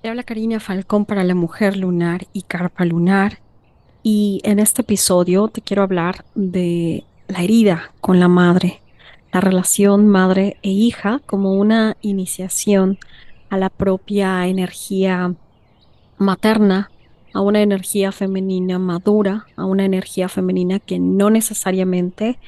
Te habla Karina Falcón para La Mujer Lunar y Carpa Lunar. Y en este episodio te quiero hablar de la herida con la madre, la relación madre e hija como una iniciación a la propia energía materna, a una energía femenina madura, a una energía femenina que no necesariamente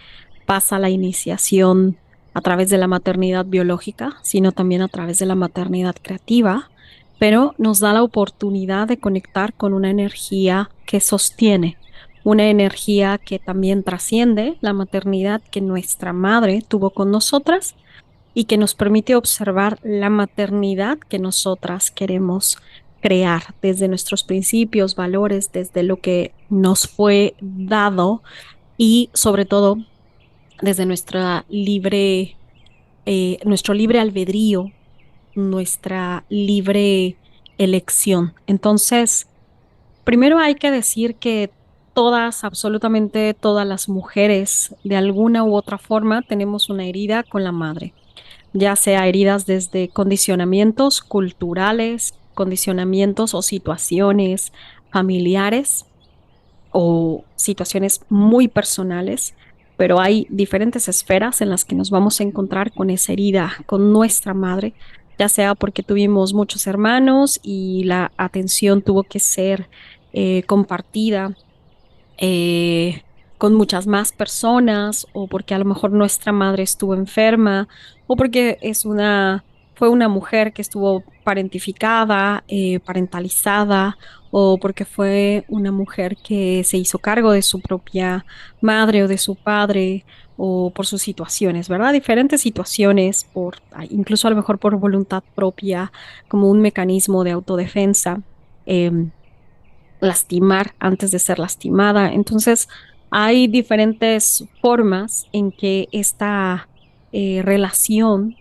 pasa la iniciación a través de la maternidad biológica, sino también a través de la maternidad creativa, pero nos da la oportunidad de conectar con una energía que sostiene, una energía que también trasciende la maternidad que nuestra madre tuvo con nosotras y que nos permite observar la maternidad que nosotras queremos crear desde nuestros principios, valores, desde lo que nos fue dado y sobre todo desde nuestro libre albedrío, nuestra libre elección. Entonces, primero hay que decir que todas, absolutamente todas las mujeres, de alguna u otra forma, tenemos una herida con la madre, ya sea heridas desde condicionamientos culturales, condicionamientos o situaciones familiares o situaciones muy personales, pero hay diferentes esferas en las que nos vamos a encontrar con esa herida, con nuestra madre, ya sea porque tuvimos muchos hermanos y la atención tuvo que ser compartida eh, con muchas más personas, o porque a lo mejor nuestra madre estuvo enferma, o porque fue una mujer que estuvo parentificada, parentalizada, o porque fue una mujer que se hizo cargo de su propia madre o de su padre, o por sus situaciones, ¿verdad? Diferentes situaciones, incluso a lo mejor por voluntad propia, como un mecanismo de autodefensa. Lastimar antes de ser lastimada. Entonces, hay diferentes formas en que esta relación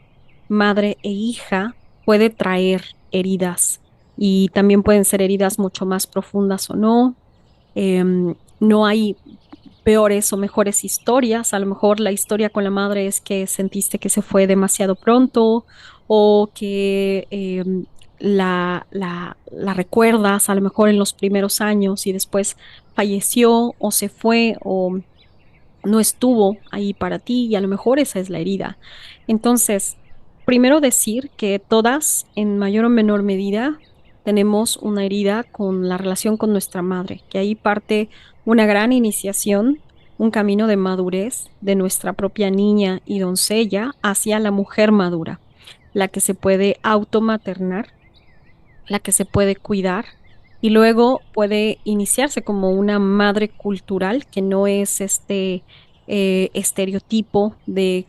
madre e hija puede traer heridas, y también pueden ser heridas mucho más profundas o no. No hay peores o mejores historias. A lo mejor la historia con la madre es que sentiste que se fue demasiado pronto, o que la recuerdas a lo mejor en los primeros años y después falleció o se fue o no estuvo ahí para ti, y a lo mejor esa es la herida. Entonces, primero decir que todas, en mayor o menor medida, tenemos una herida con la relación con nuestra madre, que ahí parte una gran iniciación, un camino de madurez de nuestra propia niña y doncella hacia la mujer madura, la que se puede automaternar, la que se puede cuidar y luego puede iniciarse como una madre cultural, que no es este estereotipo de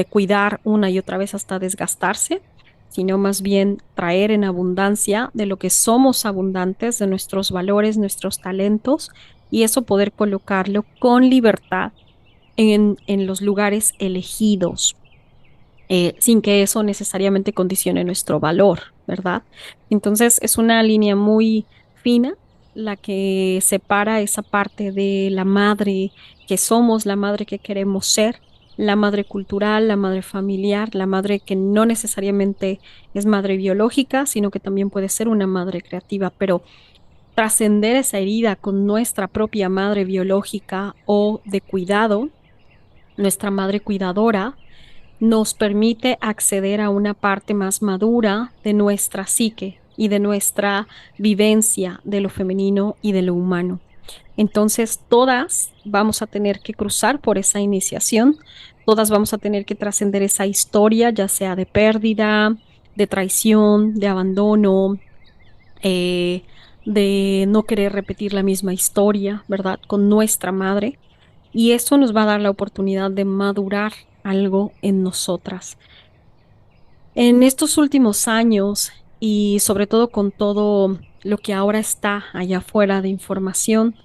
cuidar una y otra vez hasta desgastarse, sino más bien traer en abundancia de lo que somos abundantes, de nuestros valores, nuestros talentos, y eso poder colocarlo con libertad en los lugares elegidos, sin que eso necesariamente condicione nuestro valor, ¿verdad? Entonces es una línea muy fina la que separa esa parte de la madre que somos, la madre que queremos ser, la madre cultural, la madre familiar, la madre que no necesariamente es madre biológica, sino que también puede ser una madre creativa, pero trascender esa herida con nuestra propia madre biológica o de cuidado, nuestra madre cuidadora, nos permite acceder a una parte más madura de nuestra psique y de nuestra vivencia de lo femenino y de lo humano. Entonces, todas vamos a tener que cruzar por esa iniciación, todas vamos a tener que trascender esa historia, ya sea de pérdida, de traición, de abandono, eh, de no querer repetir la misma historia, ¿verdad? Con nuestra madre. Y eso nos va a dar la oportunidad de madurar algo en nosotras. En estos últimos años, y sobre todo con todo lo que ahora está allá afuera de información,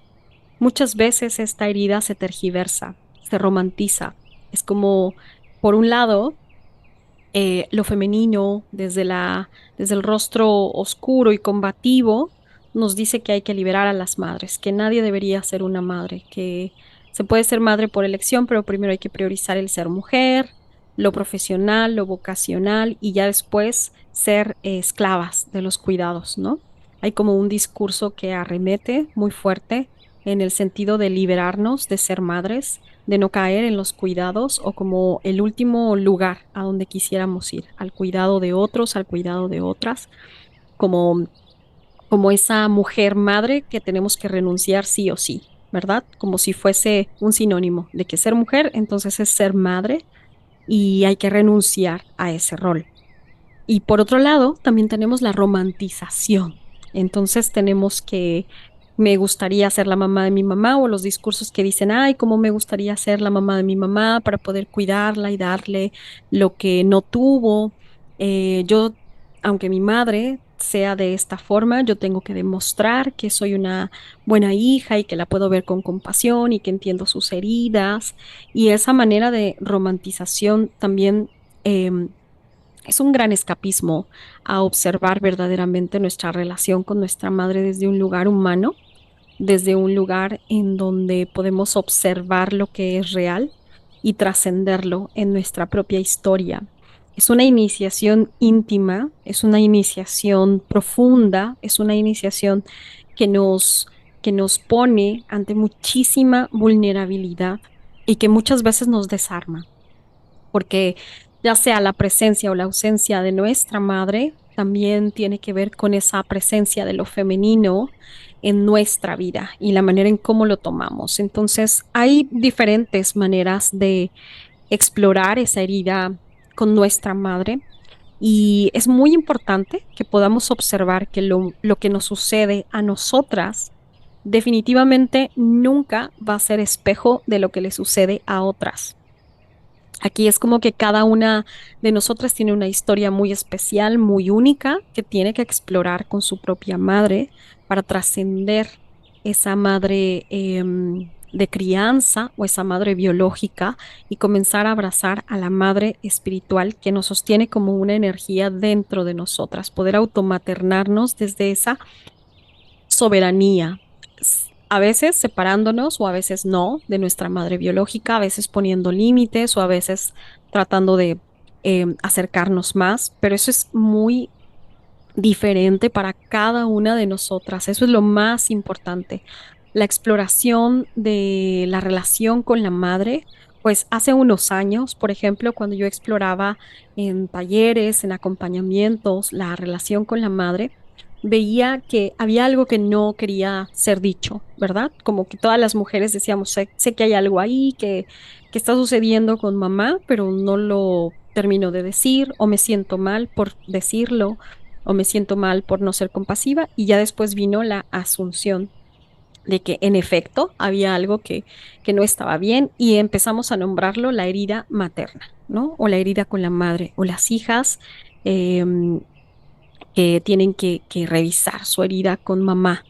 muchas veces esta herida se tergiversa, se romantiza. Es como, por un lado, lo femenino desde el rostro oscuro y combativo nos dice que hay que liberar a las madres, que nadie debería ser una madre, que se puede ser madre por elección, pero primero hay que priorizar el ser mujer, lo profesional, lo vocacional y ya después ser esclavas de los cuidados, ¿no? Hay como un discurso que arremete muy fuerte en el sentido de liberarnos de ser madres, de no caer en los cuidados o como el último lugar a donde quisiéramos ir, al cuidado de otros, al cuidado de otras, como como esa mujer madre que tenemos que renunciar sí o sí, ¿verdad? Como si fuese un sinónimo de que ser mujer, entonces es ser madre y hay que renunciar a ese rol. Y por otro lado, también tenemos la romantización. Entonces tenemos que, me gustaría ser la mamá de mi mamá o los discursos que dicen, ay, cómo me gustaría ser la mamá de mi mamá para poder cuidarla y darle lo que no tuvo. Yo, aunque mi madre sea de esta forma, yo tengo que demostrar que soy una buena hija y que la puedo ver con compasión y que entiendo sus heridas. Y esa manera de romantización también... es un gran escapismo a observar verdaderamente nuestra relación con nuestra madre desde un lugar humano, desde un lugar en donde podemos observar lo que es real y trascenderlo en nuestra propia historia. Es una iniciación íntima, es una iniciación profunda, es una iniciación que que nos pone ante muchísima vulnerabilidad y que muchas veces nos desarma porque ya sea la presencia o la ausencia de nuestra madre, también tiene que ver con esa presencia de lo femenino en nuestra vida y la manera en cómo lo tomamos. Entonces, hay diferentes maneras de explorar esa herida con nuestra madre. Y es muy importante que podamos observar que lo que nos sucede a nosotras definitivamente nunca va a ser espejo de lo que le sucede a otras. Aquí es como que cada una de nosotras tiene una historia muy especial, muy única, que tiene que explorar con su propia madre para trascender esa madre de crianza o esa madre biológica y comenzar a abrazar a la madre espiritual que nos sostiene como una energía dentro de nosotras, poder automaternarnos desde esa soberanía, a veces separándonos o a veces no de nuestra madre biológica, a veces poniendo límites o a veces tratando de acercarnos más, pero eso es muy diferente para cada una de nosotras. Eso es lo más importante. La exploración de la relación con la madre, pues hace unos años, por ejemplo, cuando yo exploraba en talleres, en acompañamientos, la relación con la madre, veía que había algo que no quería ser dicho, ¿verdad? Como que todas las mujeres decíamos, sé que hay algo ahí que está sucediendo con mamá, pero no lo termino de decir o me siento mal por decirlo o me siento mal por no ser compasiva y ya después vino la asunción de que en efecto había algo que no estaba bien y empezamos a nombrarlo la herida materna, ¿no? O la herida con la madre o las hijas que tienen que revisar su herida con mamá.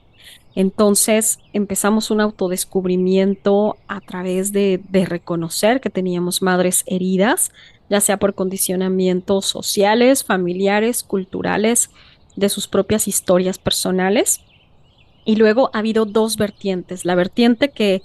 Entonces empezamos un autodescubrimiento a través de reconocer que teníamos madres heridas, ya sea por condicionamientos sociales, familiares, culturales, de sus propias historias personales. Y luego ha habido dos vertientes. La vertiente que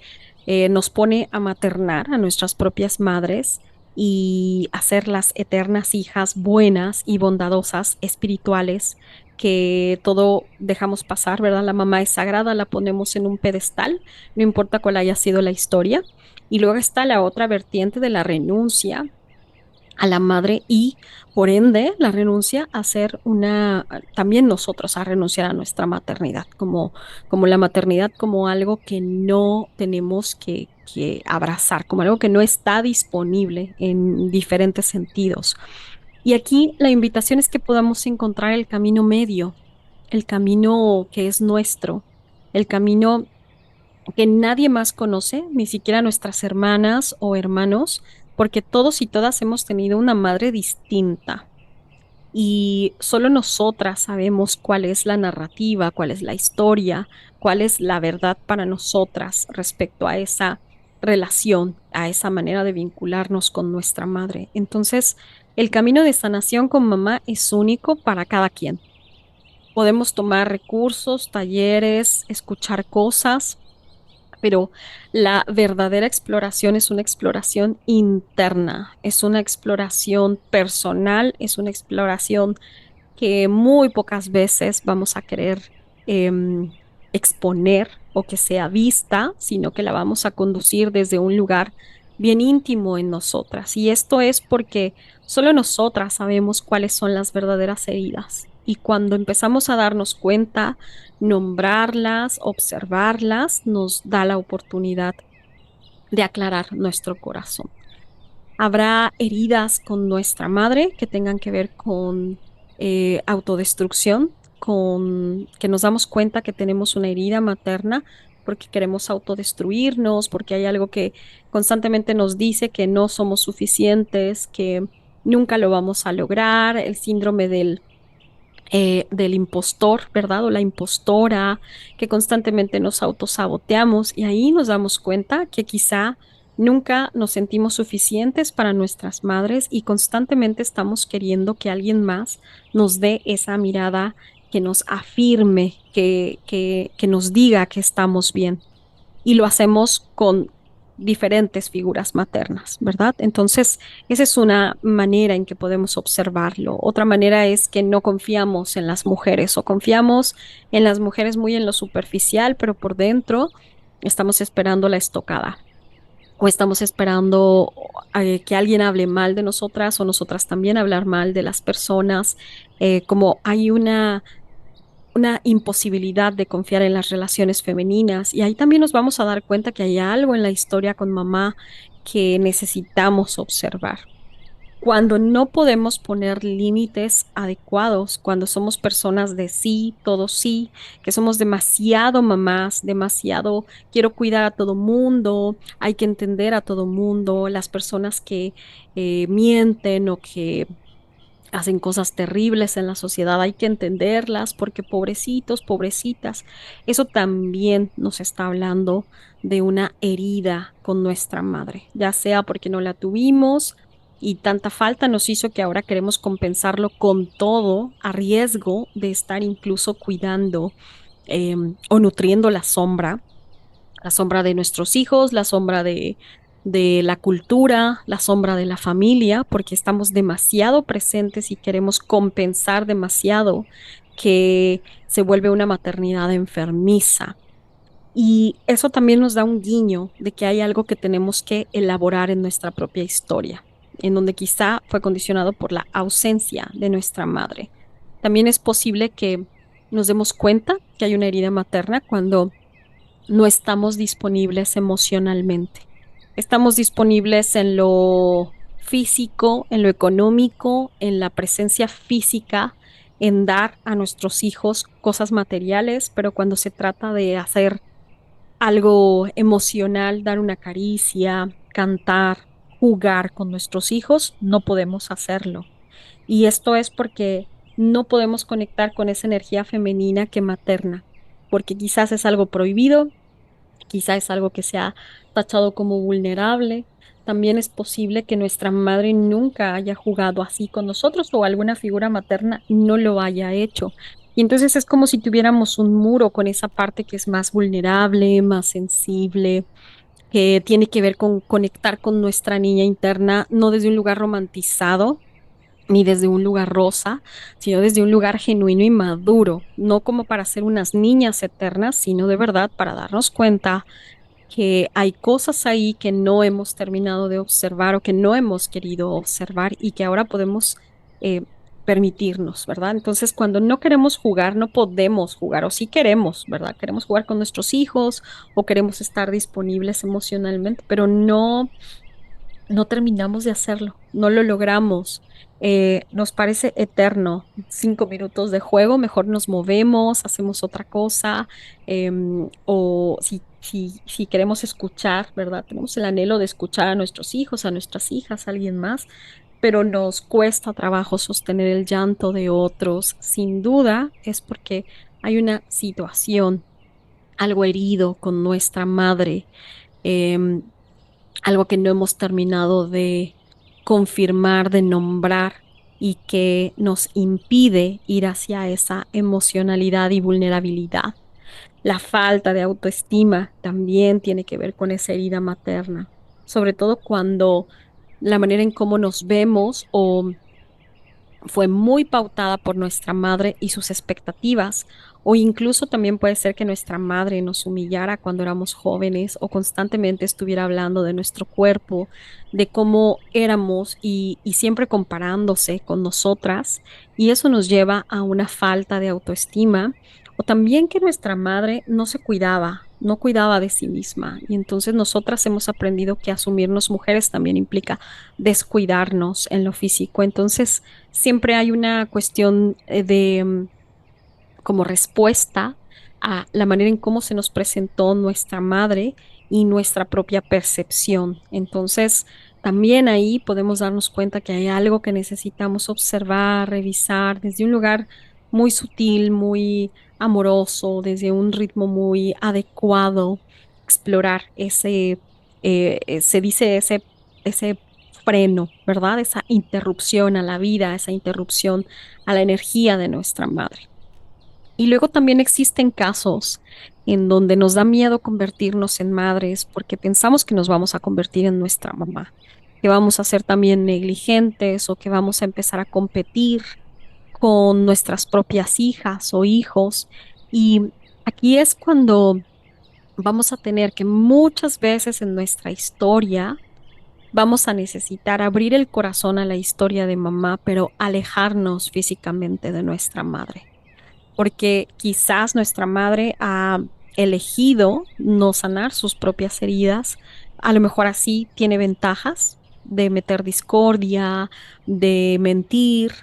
nos pone a maternar a nuestras propias madres y hacerlas eternas hijas buenas y bondadosas, espirituales, que todo dejamos pasar, ¿verdad? La mamá es sagrada, la ponemos en un pedestal, no importa cuál haya sido la historia. Y luego está la otra vertiente de la renuncia a la madre y por ende la renuncia a ser también nosotros a renunciar a nuestra maternidad, como la maternidad como algo que no tenemos que abrazar, como algo que no está disponible en diferentes sentidos. Y aquí la invitación es que podamos encontrar el camino medio, el camino que es nuestro, el camino que nadie más conoce, ni siquiera nuestras hermanas o hermanos, porque todos y todas hemos tenido una madre distinta y solo nosotras sabemos cuál es la narrativa, cuál es la historia, cuál es la verdad para nosotras respecto a esa relación, a esa manera de vincularnos con nuestra madre. Entonces, el camino de sanación con mamá es único para cada quien. Podemos tomar recursos, talleres, escuchar cosas pero la verdadera exploración es una exploración interna, es una exploración personal, es una exploración que muy pocas veces vamos a querer em, exponer o que sea vista, sino que la vamos a conducir desde un lugar bien íntimo en nosotras. Y esto es porque solo nosotras sabemos cuáles son las verdaderas heridas. Y cuando empezamos a darnos cuenta, nombrarlas, observarlas, nos da la oportunidad de aclarar nuestro corazón. Habrá heridas con nuestra madre que tengan que ver con autodestrucción, con que nos damos cuenta que tenemos una herida materna porque queremos autodestruirnos, porque hay algo que constantemente nos dice que no somos suficientes, que nunca lo vamos a lograr, el síndrome del impostor, ¿verdad? O la impostora, que constantemente nos autosaboteamos y ahí nos damos cuenta que quizá nunca nos sentimos suficientes para nuestras madres y constantemente estamos queriendo que alguien más nos dé esa mirada que nos afirme, que nos diga que estamos bien y lo hacemos con diferentes figuras maternas, ¿verdad? Entonces, esa es una manera en que podemos observarlo. Otra manera es que no confiamos en las mujeres o confiamos en las mujeres muy en lo superficial, pero por dentro estamos esperando la estocada o estamos esperando que alguien hable mal de nosotras o nosotras también hablar mal de las personas, como hay una imposibilidad de confiar en las relaciones femeninas. Y ahí también nos vamos a dar cuenta que hay algo en la historia con mamá que necesitamos observar. Cuando no podemos poner límites adecuados, cuando somos personas de sí, todo sí, que somos demasiado mamás, demasiado quiero cuidar a todo mundo, hay que entender a todo mundo, las personas que mienten o que hacen cosas terribles en la sociedad, hay que entenderlas porque pobrecitos, pobrecitas, eso también nos está hablando de una herida con nuestra madre, ya sea porque no la tuvimos y tanta falta nos hizo que ahora queremos compensarlo con todo a riesgo de estar incluso cuidando o nutriendo la sombra de nuestros hijos, la sombra de la cultura, la sombra de la familia, porque estamos demasiado presentes y queremos compensar demasiado que se vuelve una maternidad enfermiza. Y eso también nos da un guiño de que hay algo que tenemos que elaborar en nuestra propia historia, en donde quizá fue condicionado por la ausencia de nuestra madre. También es posible que nos demos cuenta que hay una herida materna cuando no estamos disponibles emocionalmente. Estamos disponibles en lo físico, en lo económico, en la presencia física, en dar a nuestros hijos cosas materiales, pero cuando se trata de hacer algo emocional, dar una caricia, cantar, jugar con nuestros hijos, no podemos hacerlo. Y esto es porque no podemos conectar con esa energía femenina que materna, porque quizás es algo prohibido, quizá es algo que se ha tachado como vulnerable. También es posible que nuestra madre nunca haya jugado así con nosotros o alguna figura materna no lo haya hecho. Y entonces es como si tuviéramos un muro con esa parte que es más vulnerable, más sensible, que tiene que ver con conectar con nuestra niña interna, no desde un lugar romantizado, ni desde un lugar rosa, sino desde un lugar genuino y maduro, no como para ser unas niñas eternas, sino de verdad para darnos cuenta que hay cosas ahí que no hemos terminado de observar o que no hemos querido observar y que ahora podemos eh, permitirnos, ¿verdad? Entonces, cuando no queremos jugar, no podemos jugar, o sí queremos, ¿verdad? Queremos jugar con nuestros hijos o queremos estar disponibles emocionalmente, pero no terminamos de hacerlo, no lo logramos. Nos parece eterno, 5 minutos de juego, mejor nos movemos, hacemos otra cosa, o si queremos escuchar, ¿verdad? Tenemos el anhelo de escuchar a nuestros hijos, a nuestras hijas, a alguien más, pero nos cuesta trabajo sostener el llanto de otros. Sin duda es porque hay una situación, algo herido con nuestra madre. em, Algo que no hemos terminado de confirmar, de nombrar y que nos impide ir hacia esa emocionalidad y vulnerabilidad. La falta de autoestima también tiene que ver con esa herida materna, sobre todo cuando la manera en cómo nos vemos o fue muy pautada por nuestra madre y sus expectativas, o incluso también puede ser que nuestra madre nos humillara cuando éramos jóvenes o constantemente estuviera hablando de nuestro cuerpo, de cómo éramos y siempre comparándose con nosotras, y eso nos lleva a una falta de autoestima, o también que nuestra madre no se cuidaba. No cuidaba de sí misma y entonces nosotras hemos aprendido que asumirnos mujeres también implica descuidarnos en lo físico. Entonces, siempre hay una cuestión como respuesta a la manera en cómo se nos presentó nuestra madre y nuestra propia percepción. Entonces, también ahí podemos darnos cuenta que hay algo que necesitamos observar, revisar desde un lugar muy sutil, muy amoroso, desde un ritmo muy adecuado, explorar se dice ese freno, ¿verdad? Esa interrupción a la vida, esa interrupción a la energía de nuestra madre. Y luego también existen casos en donde nos da miedo convertirnos en madres porque pensamos que nos vamos a convertir en nuestra mamá, que vamos a ser también negligentes o que vamos a empezar a competir con nuestras propias hijas o hijos. Y aquí es cuando vamos a tener que muchas veces en nuestra historia vamos a necesitar abrir el corazón a la historia de mamá, pero alejarnos físicamente de nuestra madre porque quizás nuestra madre ha elegido no sanar sus propias heridas. A lo mejor así tiene ventajas de meter discordia, de mentir,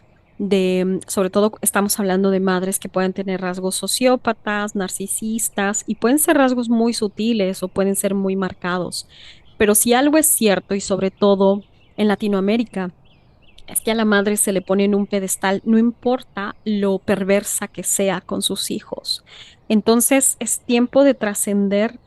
sobre todo estamos hablando de madres que pueden tener rasgos sociópatas, narcisistas y pueden ser rasgos muy sutiles o pueden ser muy marcados. Pero si algo es cierto y sobre todo en Latinoamérica, es que a la madre se le pone en un pedestal, no importa lo perversa que sea con sus hijos. Entonces es tiempo de trascender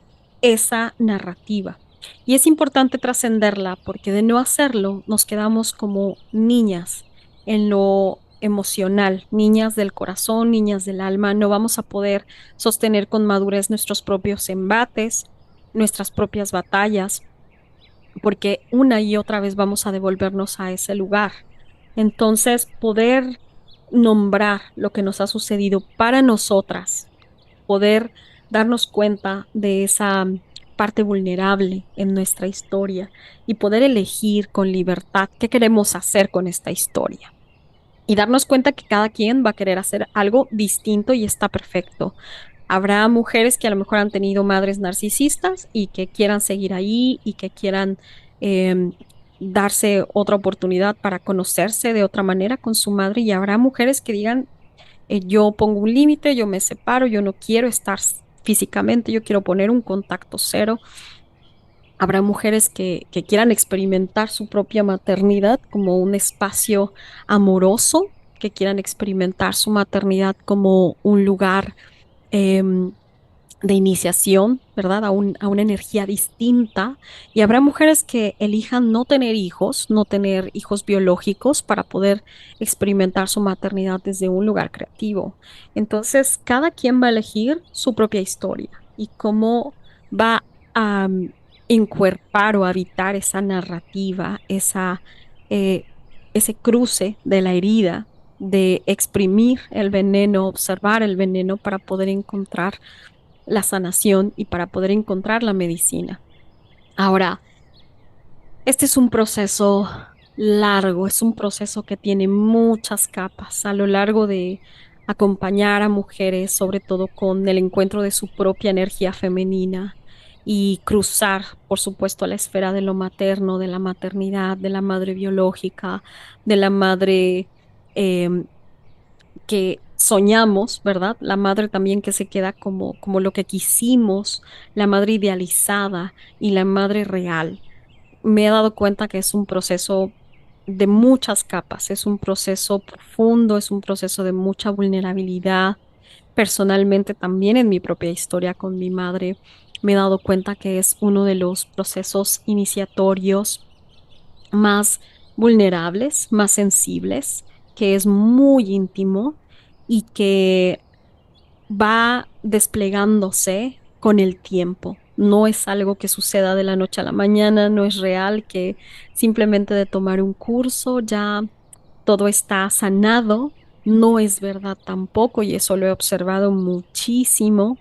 esa narrativa. Y es importante trascenderla porque de no hacerlo nos quedamos como niñas en lo emocional, niñas del corazón, niñas del alma. No vamos a poder sostener con madurez nuestros propios embates, nuestras propias batallas porque una y otra vez vamos a devolvernos a ese lugar. Entonces, poder nombrar lo que nos ha sucedido para nosotras, poder darnos cuenta de esa parte vulnerable en nuestra historia y poder elegir con libertad qué queremos hacer con esta historia. Y darnos cuenta que cada quien va a querer hacer algo distinto y está perfecto. Habrá mujeres que a lo mejor han tenido madres narcisistas y que quieran seguir ahí y que quieran em, darse otra oportunidad para conocerse de otra manera con su madre y habrá mujeres que digan, yo pongo un límite, yo me separo, yo no quiero estar físicamente, yo quiero poner un contacto cero. Habrá mujeres que quieran experimentar su propia maternidad como un espacio amoroso, que quieran experimentar su maternidad como un lugar em, de iniciación, ¿verdad? A una energía distinta. Y habrá mujeres que elijan no tener hijos biológicos para poder experimentar su maternidad desde un lugar creativo. Entonces, cada quien va a elegir su propia historia y cómo va a encuerpar o habitar esa narrativa, eh, ese cruce de la herida de exprimir el veneno, observar el veneno para poder encontrar la sanación y para poder encontrar la medicina. Ahora, este es un proceso largo, es un proceso que tiene muchas capas a lo largo de acompañar a mujeres, sobre todo con el encuentro de su propia energía femenina y cruzar, por supuesto, a la esfera de lo materno, de la maternidad, de la madre biológica, de la madre em, que soñamos, ¿verdad? La madre también que se queda como lo que quisimos, la madre idealizada y la madre real. Me he dado cuenta que es un proceso de muchas capas, es un proceso profundo, es un proceso de mucha vulnerabilidad. Personalmente, también en mi propia historia con mi madre, me he dado cuenta que es uno de los procesos iniciatorios más vulnerables, más sensibles, que es muy íntimo y que va desplegándose con el tiempo. No es algo que suceda de la noche a la mañana, no es real que simplemente de tomar un curso ya todo está sanado. No es verdad tampoco, y eso lo he observado muchísimo,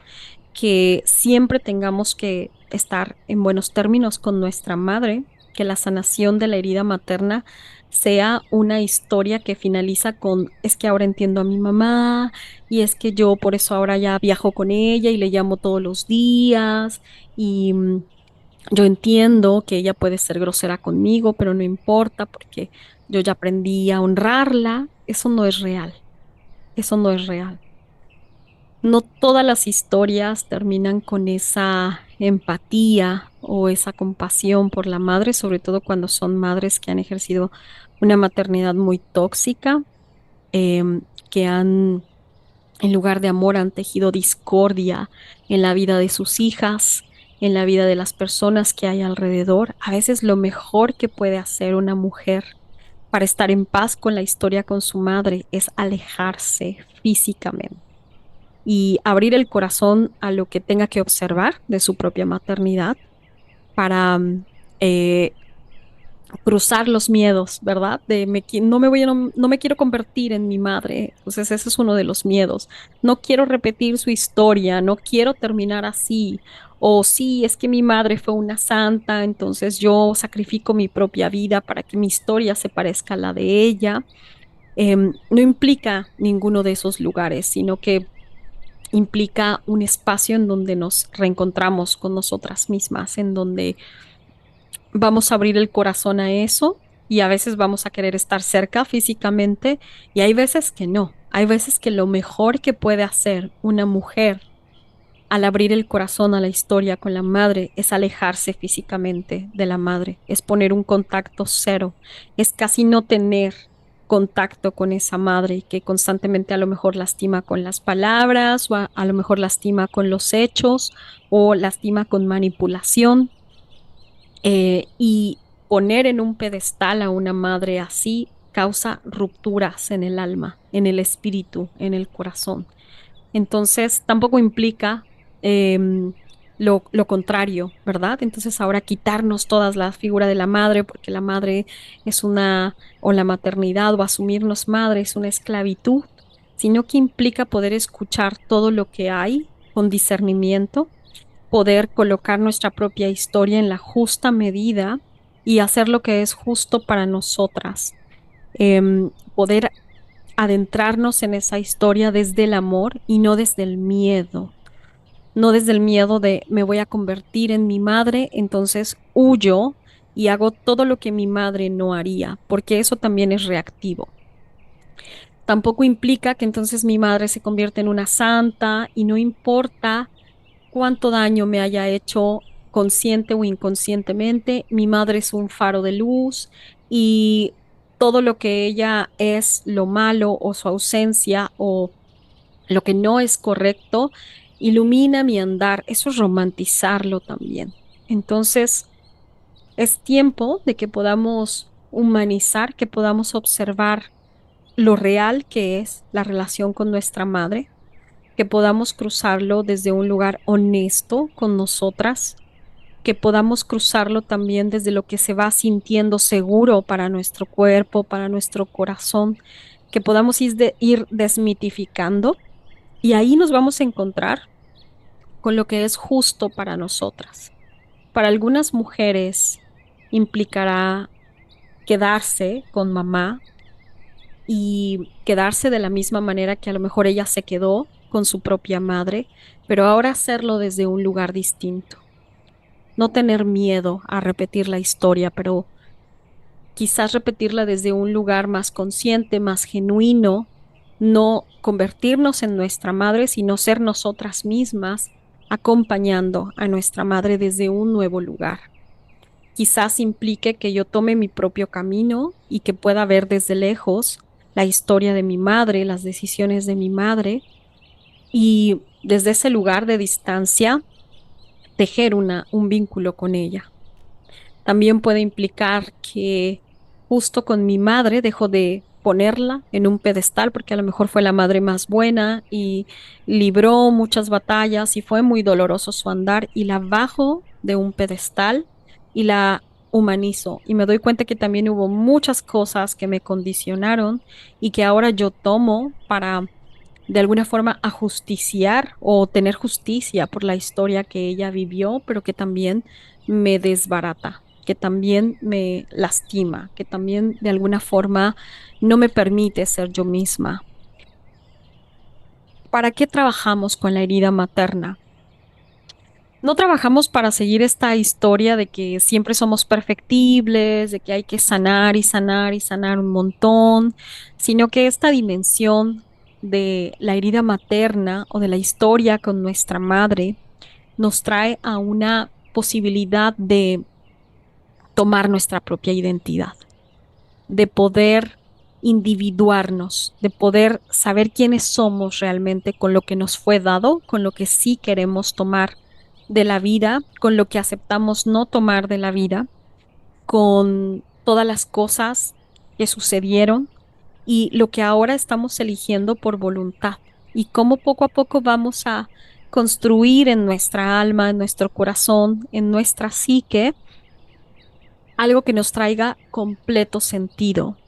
que siempre tengamos que estar en buenos términos con nuestra madre, que la sanación de la herida materna sea una historia que finaliza con, es que ahora entiendo a mi mamá y es que yo por eso ahora ya viajo con ella y le llamo todos los días y yo entiendo que ella puede ser grosera conmigo, pero no importa porque yo ya aprendí a honrarla. Eso no es real, eso no es real. No todas las historias terminan con esa empatía o esa compasión por la madre, sobre todo cuando son madres que han ejercido una maternidad muy tóxica, que han, en lugar de amor, han tejido discordia en la vida de sus hijas, en la vida de las personas que hay alrededor. A veces lo mejor que puede hacer una mujer para estar en paz con la historia con su madre es alejarse físicamente y abrir el corazón a lo que tenga que observar de su propia maternidad para eh, cruzar los miedos, ¿verdad? De no me voy a, no me quiero convertir en mi madre. Entonces ese es uno de los miedos. No quiero repetir su historia, no quiero terminar así. O sí, es que mi madre fue una santa, entonces yo sacrifico mi propia vida para que mi historia se parezca a la de ella. No implica ninguno de esos lugares, sino que implica un espacio en donde nos reencontramos con nosotras mismas, en donde vamos a abrir el corazón a eso y a veces vamos a querer estar cerca físicamente y hay veces que no. Hay veces que lo mejor que puede hacer una mujer al abrir el corazón a la historia con la madre es alejarse físicamente de la madre, es poner un contacto cero, es casi no tener contacto con esa madre que constantemente a lo mejor lastima con las palabras o a lo mejor lastima con los hechos o lastima con manipulación, y poner en un pedestal a una madre así causa rupturas en el alma, en el espíritu, en el corazón. Entonces, tampoco implica lo contrario, ¿verdad? Entonces, ahora quitarnos todas la figura de la madre, porque la madre es una, o la maternidad, o asumirnos madre es una esclavitud, sino que implica poder escuchar todo lo que hay con discernimiento, poder colocar nuestra propia historia en la justa medida y hacer lo que es justo para nosotras. Poder adentrarnos en esa historia desde el amor y no desde el miedo, no desde el miedo de me voy a convertir en mi madre, entonces huyo y hago todo lo que mi madre no haría, porque eso también es reactivo. Tampoco implica que entonces mi madre se convierta en una santa y no importa cuánto daño me haya hecho consciente o inconscientemente, mi madre es un faro de luz y todo lo que ella es, lo malo o su ausencia o lo que no es correcto, ilumina mi andar. Eso es romantizarlo también. Entonces, es tiempo de que podamos humanizar, que podamos observar lo real que es la relación con nuestra madre, que podamos cruzarlo desde un lugar honesto con nosotras, que podamos cruzarlo también desde lo que se va sintiendo seguro para nuestro cuerpo, para nuestro corazón, que podamos ir desmitificando y ahí nos vamos a encontrar con lo que es justo para nosotras. Para algunas mujeres implicará quedarse con mamá y quedarse de la misma manera que a lo mejor ella se quedó con su propia madre, pero ahora hacerlo desde un lugar distinto. No tener miedo a repetir la historia, pero quizás repetirla desde un lugar más consciente, más genuino, no convertirnos en nuestra madre, sino ser nosotras mismas acompañando a nuestra madre desde un nuevo lugar. Quizás implique que yo tome mi propio camino y que pueda ver desde lejos la historia de mi madre, las decisiones de mi madre y desde ese lugar de distancia tejer un vínculo con ella. También puede implicar que justo con mi madre dejo de ponerla en un pedestal porque a lo mejor fue la madre más buena y libró muchas batallas y fue muy doloroso su andar y la bajo de un pedestal y la humanizo y me doy cuenta que también hubo muchas cosas que me condicionaron y que ahora yo tomo para de alguna forma ajusticiar o tener justicia por la historia que ella vivió, pero que también me desbarata, que también me lastima, que también de alguna forma no me permite ser yo misma. ¿Para qué trabajamos con la herida materna? No trabajamos para seguir esta historia de que siempre somos perfectibles, de que hay que sanar y sanar y sanar un montón, sino que esta dimensión de la herida materna o de la historia con nuestra madre nos trae a una posibilidad de tomar nuestra propia identidad, de poder individuarnos, de poder saber quiénes somos realmente con lo que nos fue dado, con lo que sí queremos tomar de la vida, con lo que aceptamos no tomar de la vida, con todas las cosas que sucedieron y lo que ahora estamos eligiendo por voluntad y cómo poco a poco vamos a construir en nuestra alma, en nuestro corazón, en nuestra psique, algo que nos traiga completo sentido,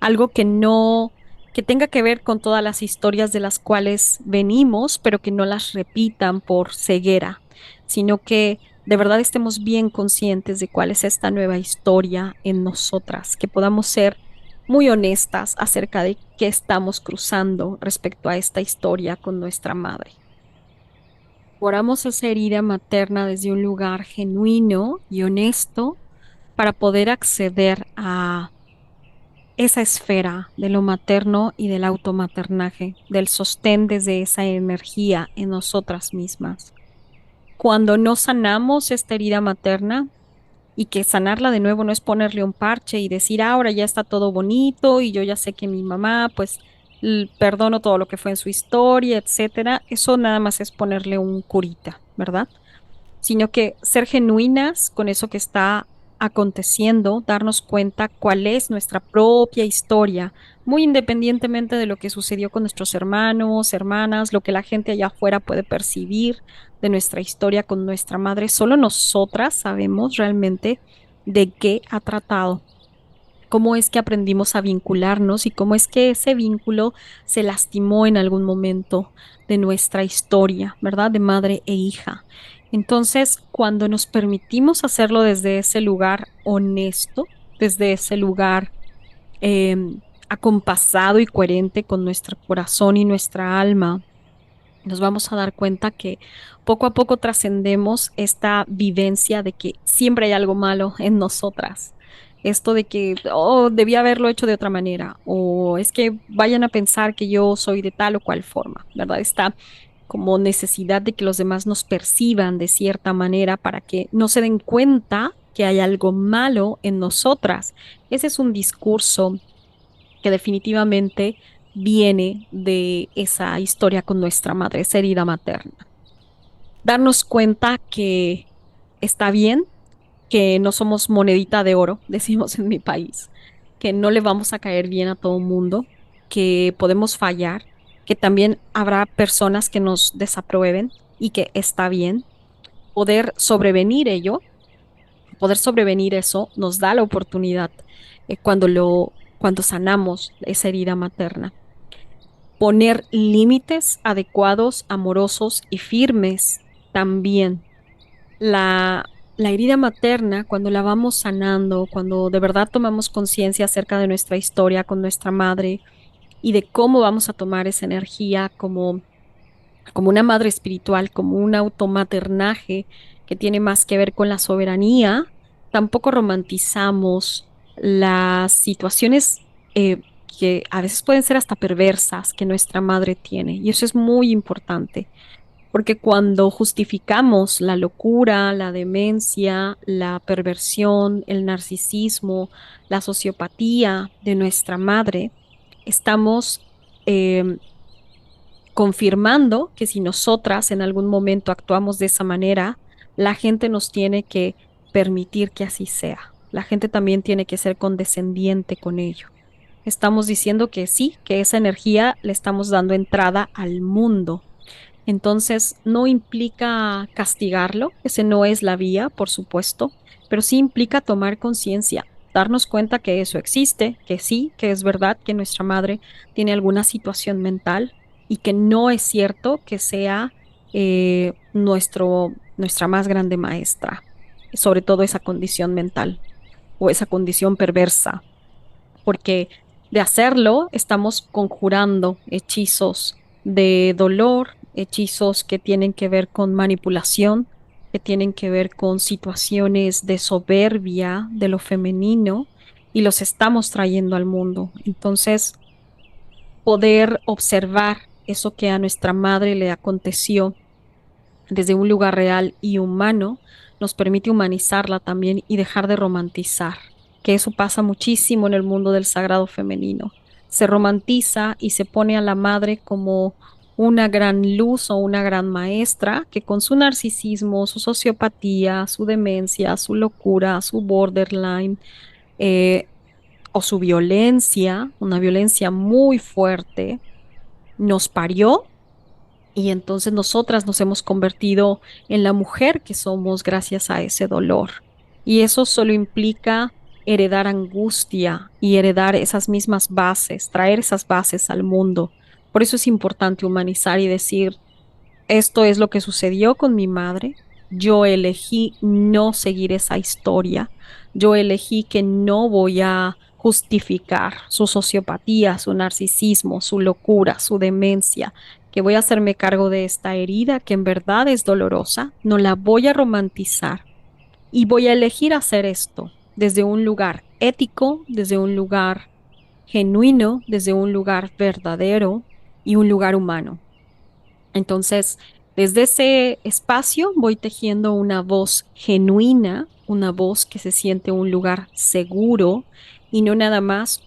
algo que no, que tenga que ver con todas las historias de las cuales venimos, pero que no las repitan por ceguera, sino que de verdad estemos bien conscientes de cuál es esta nueva historia en nosotras, que podamos ser muy honestas acerca de qué estamos cruzando respecto a esta historia con nuestra madre. Oramos esa herida materna desde un lugar genuino y honesto para poder acceder a esa esfera de lo materno y del automaternaje, del sostén desde esa energía en nosotras mismas. Cuando no sanamos esta herida materna, y que sanarla de nuevo no es ponerle un parche y decir, "Ah, ahora ya está todo bonito y yo ya sé que mi mamá, pues perdono todo lo que fue en su historia, etcétera". Eso nada más es ponerle un curita, ¿verdad? Sino que ser genuinas con eso que está aconteciendo, darnos cuenta cuál es nuestra propia historia, muy independientemente de lo que sucedió con nuestros hermanos, hermanas, lo que la gente allá afuera puede percibir de nuestra historia con nuestra madre. Solo nosotras sabemos realmente de qué ha tratado, cómo es que aprendimos a vincularnos y cómo es que ese vínculo se lastimó en algún momento de nuestra historia, ¿verdad? De madre e hija. Entonces, cuando nos permitimos hacerlo desde ese lugar honesto, desde ese lugar eh, acompasado y coherente con nuestro corazón y nuestra alma, nos vamos a dar cuenta que poco a poco trascendemos esta vivencia de que siempre hay algo malo en nosotras. Esto de que, oh, debía haberlo hecho de otra manera, o es que vayan a pensar que yo soy de tal o cual forma, ¿verdad? Esta como necesidad de que los demás nos perciban de cierta manera para que no se den cuenta que hay algo malo en nosotras. Ese es un discurso que definitivamente viene de esa historia con nuestra madre, esa herida materna. Darnos cuenta que está bien, que no somos monedita de oro, decimos en mi país, que no le vamos a caer bien a todo el mundo, que podemos fallar, que también habrá personas que nos desaprueben y que está bien. Poder sobrevenir ello, poder sobrevenir eso, nos da la oportunidad cuando sanamos esa herida materna. Poner límites adecuados, amorosos y firmes también. La herida materna, cuando la vamos sanando, cuando de verdad tomamos conciencia acerca de nuestra historia con nuestra madre y de cómo vamos a tomar esa energía como una madre espiritual, como un automaternaje que tiene más que ver con la soberanía, tampoco romantizamos las situaciones que a veces pueden ser hasta perversas que nuestra madre tiene. Y eso es muy importante, porque cuando justificamos la locura, la demencia, la perversión, el narcisismo, la sociopatía de nuestra madre, estamos em, confirmando que si nosotras en algún momento actuamos de esa manera, la gente nos tiene que permitir que así sea. La gente también tiene que ser condescendiente con ello. Estamos diciendo que sí, que esa energía le estamos dando entrada al mundo. Entonces, no implica castigarlo, ese no es la vía, por supuesto, pero sí implica tomar conciencia, darnos cuenta que eso existe, que sí, que es verdad que nuestra madre tiene alguna situación mental y que no es cierto que sea nuestra más grande maestra, sobre todo esa condición mental o esa condición perversa, porque de hacerlo estamos conjurando hechizos de dolor, hechizos que tienen que ver con manipulación, que tienen que ver con situaciones de soberbia de lo femenino y los estamos trayendo al mundo. Entonces, poder observar eso que a nuestra madre le aconteció desde un lugar real y humano, nos permite humanizarla también y dejar de romantizar, que eso pasa muchísimo en el mundo del sagrado femenino. Se romantiza y se pone a la madre como una gran luz o una gran maestra que con su narcisismo, su sociopatía, su demencia, su locura, su borderline eh, o su violencia, una violencia muy fuerte, nos parió y entonces nosotras nos hemos convertido en la mujer que somos gracias a ese dolor. Y eso solo implica heredar angustia y heredar esas mismas bases, traer esas bases al mundo. Por eso es importante humanizar y decir, esto es lo que sucedió con mi madre. Yo elegí no seguir esa historia. Yo elegí que no voy a justificar su sociopatía, su narcisismo, su locura, su demencia, que voy a hacerme cargo de esta herida que en verdad es dolorosa. No la voy a romantizar y voy a elegir hacer esto desde un lugar ético, desde un lugar genuino, desde un lugar verdadero y un lugar humano. Entonces, desde ese espacio voy tejiendo una voz genuina, una voz que se siente un lugar seguro y no nada más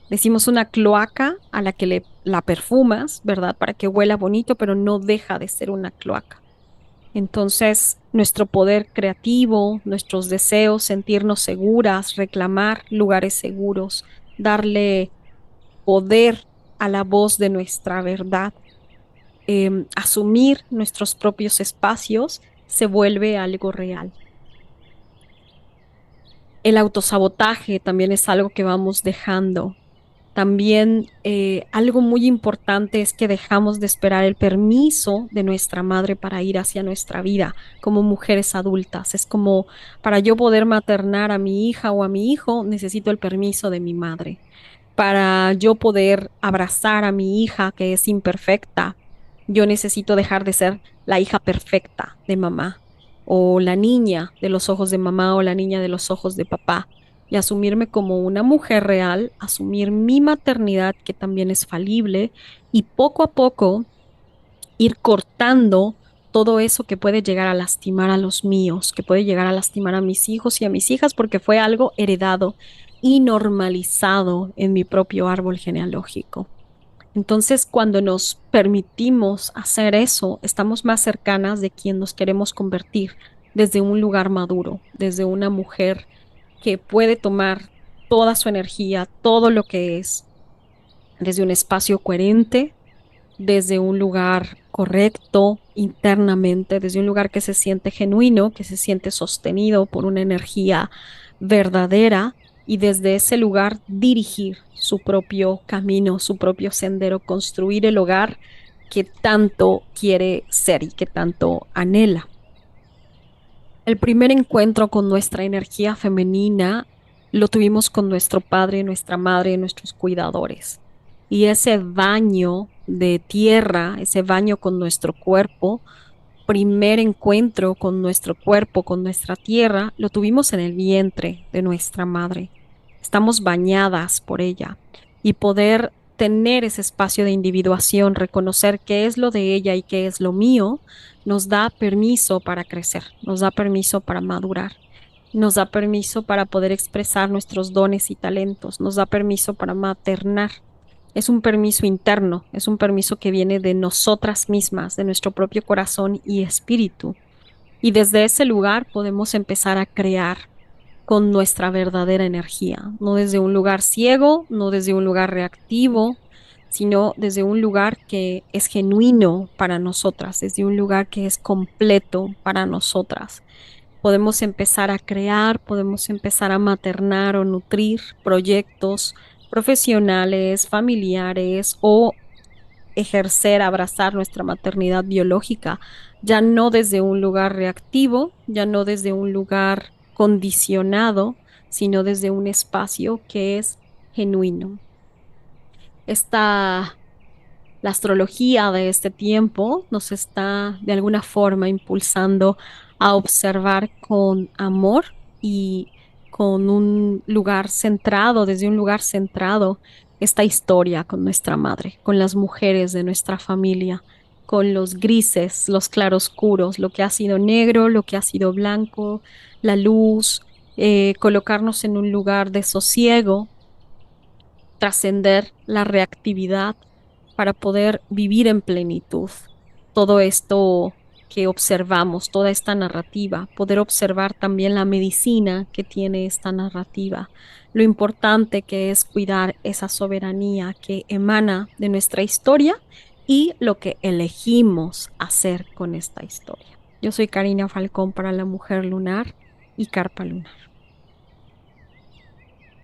decimos una cloaca a la que la perfumas, ¿verdad? Para que huela bonito, pero no deja de ser una cloaca. Entonces, nuestro poder creativo, nuestros deseos, sentirnos seguras, reclamar lugares seguros, darle poder a la voz de nuestra verdad, asumir nuestros propios espacios se vuelve algo real. El autosabotaje también es algo que vamos dejando. También algo muy importante es que dejamos de esperar el permiso de nuestra madre para ir hacia nuestra vida como mujeres adultas. Es como para yo poder maternar a mi hija o a mi hijo, necesito el permiso de mi madre. Para yo poder abrazar a mi hija que es imperfecta, yo necesito dejar de ser la hija perfecta de mamá o la niña de los ojos de mamá o la niña de los ojos de papá y asumirme como una mujer real, asumir mi maternidad que también es falible y poco a poco ir cortando todo eso que puede llegar a lastimar a los míos, que puede llegar a lastimar a mis hijos y a mis hijas porque fue algo heredado y normalizado en mi propio árbol genealógico. Entonces, cuando nos permitimos hacer eso, estamos más cercanas de quien nos queremos convertir desde un lugar maduro, desde una mujer que puede tomar toda su energía, todo lo que es, desde un espacio coherente, desde un lugar correcto internamente, desde un lugar que se siente genuino, que se siente sostenido por una energía verdadera y desde ese lugar dirigir su propio camino, su propio sendero, construir el hogar que tanto quiere ser y que tanto anhela. El primer encuentro con nuestra energía femenina lo tuvimos con nuestro padre, nuestra madre, nuestros cuidadores. Y ese baño de tierra, ese baño con nuestro cuerpo, primer encuentro con nuestro cuerpo, con nuestra tierra, lo tuvimos en el vientre de nuestra madre. Estamos bañadas por ella y poder tener ese espacio de individuación, reconocer qué es lo de ella y qué es lo mío, nos da permiso para crecer, nos da permiso para madurar, nos da permiso para poder expresar nuestros dones y talentos, nos da permiso para maternar. Es un permiso interno, es un permiso que viene de nosotras mismas, de nuestro propio corazón y espíritu. Y desde ese lugar podemos empezar a crear con nuestra verdadera energía, no desde un lugar ciego, no desde un lugar reactivo, sino desde un lugar que es genuino para nosotras, desde un lugar que es completo para nosotras. Podemos empezar a crear, podemos empezar a maternar o nutrir proyectos profesionales, familiares o ejercer, abrazar nuestra maternidad biológica, ya no desde un lugar reactivo, ya no desde un lugar condicionado, sino desde un espacio que es genuino. Esta La astrología de este tiempo nos está de alguna forma impulsando a observar con amor y con un lugar centrado, desde un lugar centrado, esta historia con nuestra madre, con las mujeres de nuestra familia, con los grises, los claroscuros, lo que ha sido negro, lo que ha sido blanco, la luz, colocarnos en un lugar de sosiego, trascender la reactividad para poder vivir en plenitud todo esto que observamos, toda esta narrativa, poder observar también la medicina que tiene esta narrativa, lo importante que es cuidar esa soberanía que emana de nuestra historia y lo que elegimos hacer con esta historia. Yo soy Karina Falcón para La Mujer Lunar y Carpa Lunar.